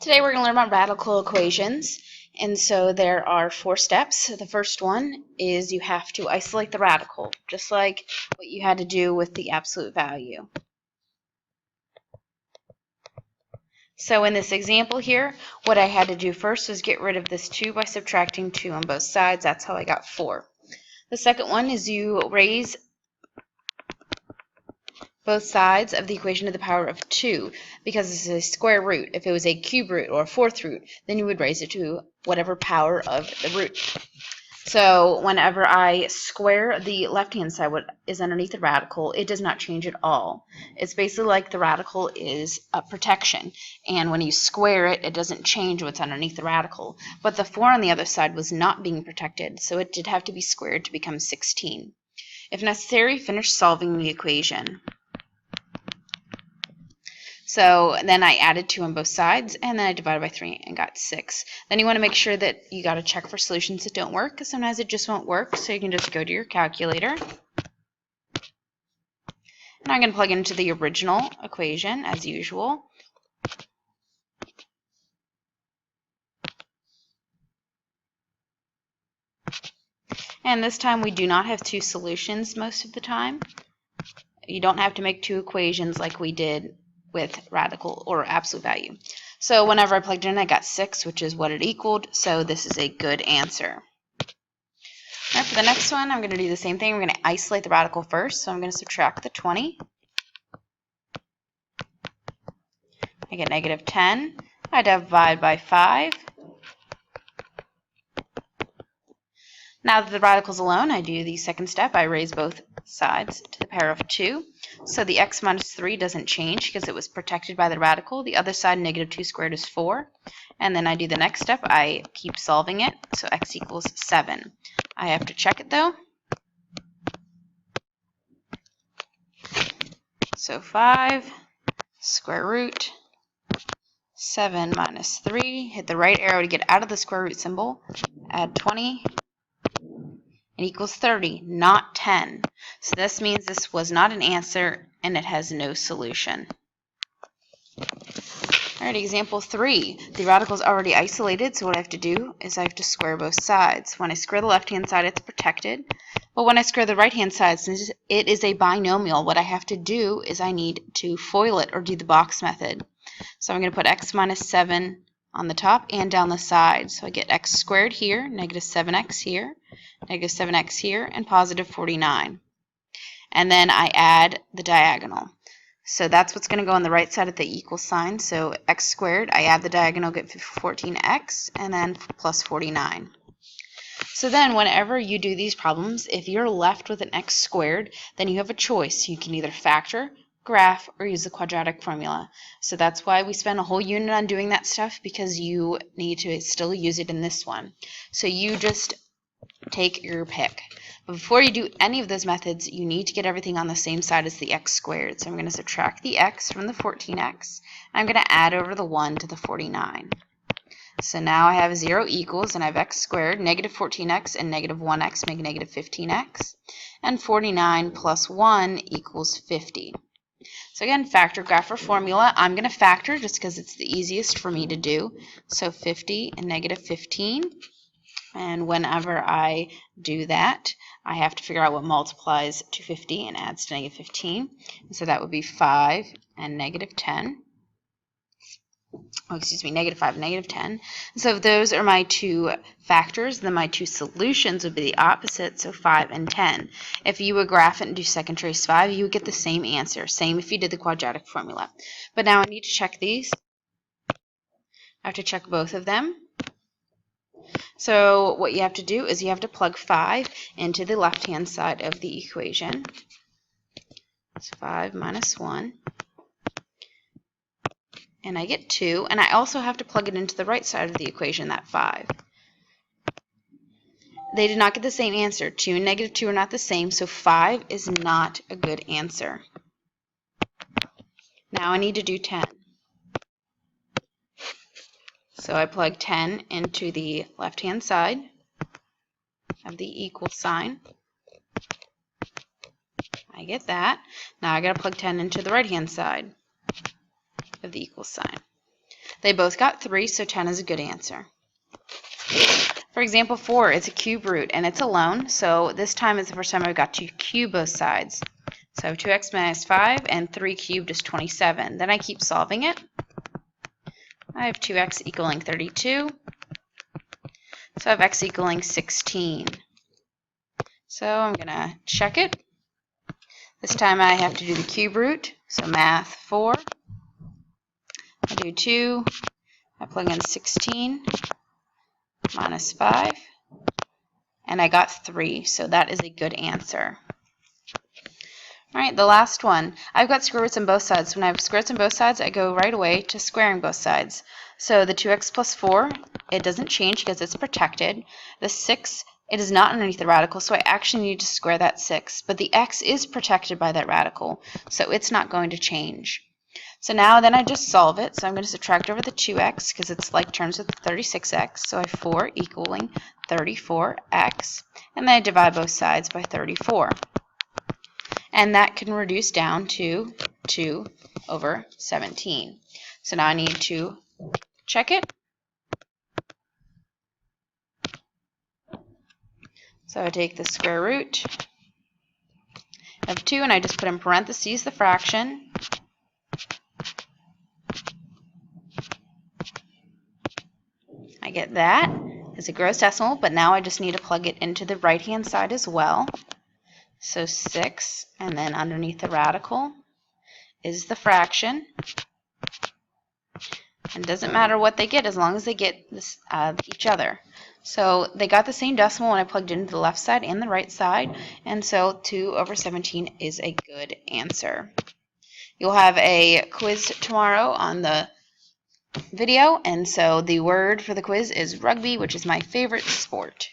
Today we're going to learn about radical equations, and so there are 4 steps. The first one is you have to isolate the radical, just like what you had to do with the absolute value. So in this example here, what I had to do first was get rid of this 2 by subtracting 2 on both sides. That's how I got 4. The second one is you raise both sides of the equation to the power of 2 because this is a square root. If it was a cube root or a fourth root, then you would raise it to whatever power of the root. So whenever I square the left-hand side, what is underneath the radical, it does not change at all. It's basically like the radical is a protection, and when you square it, it doesn't change what's underneath the radical. But the 4 on the other side was not being protected, so it did have to be squared to become 16. If necessary, finish solving the equation. So then I added 2 on both sides, and then I divided by 3 and got 6. Then you want to make sure that you got to check for solutions that don't work, because sometimes it just won't work, so you can just go to your calculator. And I'm going to plug into the original equation, as usual. And this time we do not have 2 solutions most of the time. You don't have to make 2 equations like we did with radical or absolute value. So whenever I plugged in, I got 6, which is what it equaled, so this is a good answer. Now for the next one, I'm going to do the same thing. We're going to isolate the radical first, so I'm going to subtract the 20. I get negative 10. I divide by 5. Now that the radical's alone, I do the second step. I raise both sides to the power of 2. So the x minus 3 doesn't change because it was protected by the radical. The other side, negative 2 squared, is 4. And then I do the next step. I keep solving it. So x equals 7. I have to check it, though. So 5 square root 7 minus 3. Hit the right arrow to get out of the square root symbol. Add 20. It equals 30, not 10. So this means this was not an answer, and it has no solution. All right, example 3. The radical is already isolated, so what I have to do is I have to square both sides. When I square the left-hand side, it's protected. But when I square the right-hand side, since it is a binomial, what I have to do is I need to FOIL it or do the box method. So I'm going to put x minus 7 on the top and down the side. So I get x squared here, negative 7x here, negative 7x here, and positive 49. And then I add the diagonal. So that's what's going to go on the right side of the equal sign. So x squared, I add the diagonal, get 14x, and then plus 49. So then whenever you do these problems, if you're left with an x squared, then you have a choice. You can either factor, graph, or use the quadratic formula. So that's why we spend a whole unit on doing that stuff, because you need to still use it in this one. So you just take your pick. But before you do any of those methods, you need to get everything on the same side as the x squared. So I'm going to subtract the x from the 14x. I'm going to add over the 1 to the 49. So now I have 0 equals, and I have x squared, negative 14x and negative 1x make negative 15x. And 49 plus 1 equals 50. So again, factor, graph, or formula. I'm going to factor just because it's the easiest for me to do. So 50 and negative 15. And whenever I do that, I have to figure out what multiplies to 50 and adds to negative 15. And so that would be 5 and negative 10. Oh, excuse me, negative 5 and negative 10. So if those are my 2 factors, then my 2 solutions would be the opposite, so 5 and 10. If you would graph it and do second trace 5, you would get the same answer. Same if you did the quadratic formula. But now I need to check these. I have to check both of them. So what you have to do is you have to plug 5 into the left-hand side of the equation. It's 5 minus 1. And I get 2, and I also have to plug it into the right side of the equation, that 5. They did not get the same answer. 2 and negative 2 are not the same, so 5 is not a good answer. Now I need to do 10. So I plug 10 into the left-hand side of the equal sign. I get that. Now I got to plug 10 into the right-hand side of the equal sign. They both got 3, so 10 is a good answer. For example 4, it's a cube root, and it's alone, so this time is the first time I've got to cube both sides. So I have 2x minus 5, and 3 cubed is 27. Then I keep solving it. I have 2x equaling 32. So I have x equaling 16. So I'm going to check it. This time I have to do the cube root, so math 4. I do 2. I plug in 16 minus 5. And I got 3, so that is a good answer. All right, the last one. I've got square roots on both sides. When I have square roots on both sides, I go right away to squaring both sides. So the 2x plus 4, it doesn't change because it's protected. The 6, it is not underneath the radical, so I actually need to square that 6. But the x is protected by that radical, so it's not going to change. So now then I just solve it. So I'm going to subtract over the 2x because it's like terms with 36x. So I have 4 equaling 34x. And then I divide both sides by 34. And that can reduce down to 2 over 17. So now I need to check it. So I take the square root of 2 and I just put in parentheses the fraction. I get that as a gross decimal, but now I just need to plug it into the right-hand side as well. So 6, and then underneath the radical is the fraction. And it doesn't matter what they get as long as they get this, each other. So they got the same decimal when I plugged it into the left side and the right side, and so 2 over 17 is a good answer. You'll have a quiz tomorrow on the video, and so the word for the quiz is rugby, which is my favorite sport.